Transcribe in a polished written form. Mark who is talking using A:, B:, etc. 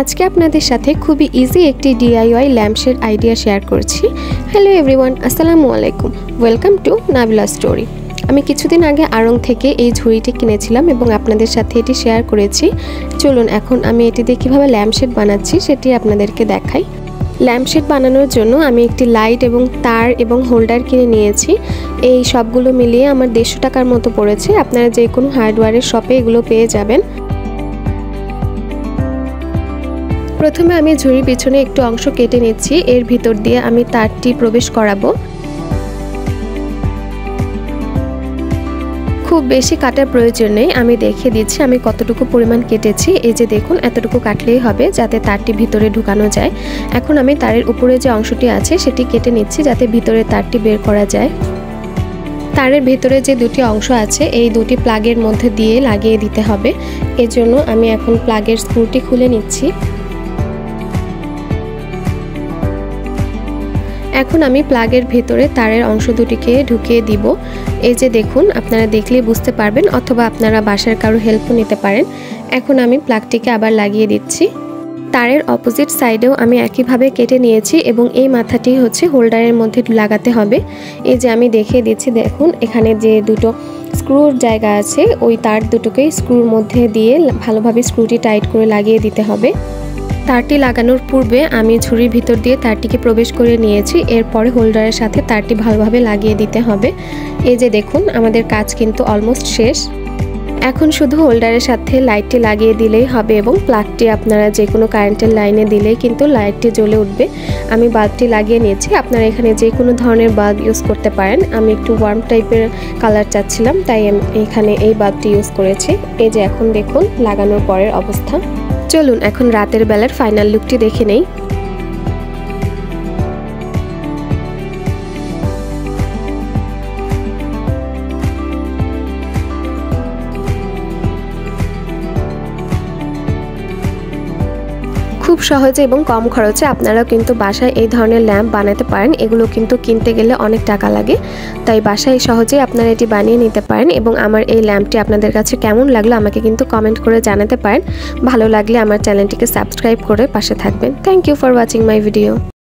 A: আজকে আপনাদের সাথে খুবই ইজি একটি ডিআইওয়াই ল্যাম্পশেড আইডিয়া শেয়ার করছি। হ্যালো এভরিওয়ান, আসসালামু আলাইকুম, ওয়েলকাম টু নাবিলা স্টোরি। আমি কিছুদিন আগে আড়ং থেকে এই ঝুড়িটি কিনেছিলাম এবং আপনাদের সাথে এটি শেয়ার করেছি। চলুন এখন আমি এটি দিয়ে কীভাবে ল্যাম্পশেড বানাচ্ছি সেটি আপনাদেরকে দেখাই। ল্যাম্পশেড বানানোর জন্য আমি একটি লাইট এবং তার এবং হোল্ডার কিনে নিয়েছি। এই সবগুলো মিলিয়ে আমার 150 টাকার মতো পড়েছে। আপনারা যে কোনো হার্ডওয়্যারের শপে এগুলো পেয়ে যাবেন। প্রথমে আমি ঝুড়ির পিছনে একটু অংশ কেটে নিচ্ছি, এর ভিতর দিয়ে আমি তারটি প্রবেশ করাবো। খুব বেশি কাটার প্রয়োজন নেই, আমি দেখিয়ে দিচ্ছি আমি কতটুকু পরিমাণ কেটেছি। এই যে দেখুন, এতটুকু কাটলেই হবে যাতে তারটি ভিতরে ঢুকানো যায়। এখন আমি তারের উপরে যে অংশটি আছে সেটি কেটে নিচ্ছি যাতে ভিতরে তারটি বের করা যায়। তারের ভেতরে যে দুটি অংশ আছে এই দুটি প্লাগের মধ্যে দিয়ে লাগিয়ে দিতে হবে। এজন্য আমি এখন প্লাগের স্ক্রুটি খুলে নিচ্ছি। এখন আমি প্লাগের ভেতরে তারের অংশ দুটিকে ঢুকিয়ে দিব। এই যে দেখুন, আপনারা দেখলেই বুঝতে পারবেন, অথবা আপনারা বাসার কারো হেল্পও নিতে পারেন। এখন আমি প্লাগটিকে আবার লাগিয়ে দিচ্ছি। তারের অপোজিট সাইডেও আমি একইভাবে কেটে নিয়েছি এবং এই মাথাটি হচ্ছে হোল্ডারের মধ্যে লাগাতে হবে। এই যে আমি দেখিয়ে দিচ্ছি, দেখুন এখানে যে দুটো স্ক্রুর জায়গা আছে ওই তার দুটোকেই স্ক্রুর মধ্যে দিয়ে ভালোভাবে স্ক্রুটি টাইট করে লাগিয়ে দিতে হবে। তারটি লাগানোর পূর্বে আমি ঝুড়ির ভিতর দিয়ে তারটিকে প্রবেশ করে নিয়েছি। এরপরে হোল্ডারের সাথে তারটি ভালোভাবে লাগিয়ে দিতে হবে। এই যে দেখুন, আমাদের কাজ কিন্তু অলমোস্ট শেষ। এখন শুধু হোল্ডারের সাথে লাইটটি লাগিয়ে দিলেই হবে এবং প্লাগটি আপনারা যে কোনো কারেন্টের লাইনে দিলেই কিন্তু লাইটটি জ্বলে উঠবে। আমি বাল্বটি লাগিয়ে নিয়েছি, আপনারা এখানে যে কোনো ধরনের বাল্ব ইউজ করতে পারেন। আমি একটু ওয়ার্ম টাইপের কালার চাচ্ছিলাম, তাই আমি এখানে এই বাল্বটি ইউজ করেছি। এই যে এখন দেখুন লাগানোর পরের অবস্থা। চলুন এখন রাতের বেলার ফাইনাল লুকটি দেখে নেই। খুব সহজে এবং কম খরচে আপনারাও কিন্তু বাসায় এই ধরনের ল্যাম্প বানাতে পারেন। এগুলো কিন্তু কিনতে গেলে অনেক টাকা লাগে, তাই বাসায় সহজেই আপনারা এটি বানিয়ে নিতে পারেন। এবং আমার এই ল্যাম্পটি আপনাদের কাছে কেমন লাগলো আমাকে কিন্তু কমেন্ট করে জানাতে পারেন। ভালো লাগলে আমার চ্যানেলটিকে সাবস্ক্রাইব করে পাশে থাকবেন। Thank you for watching my video.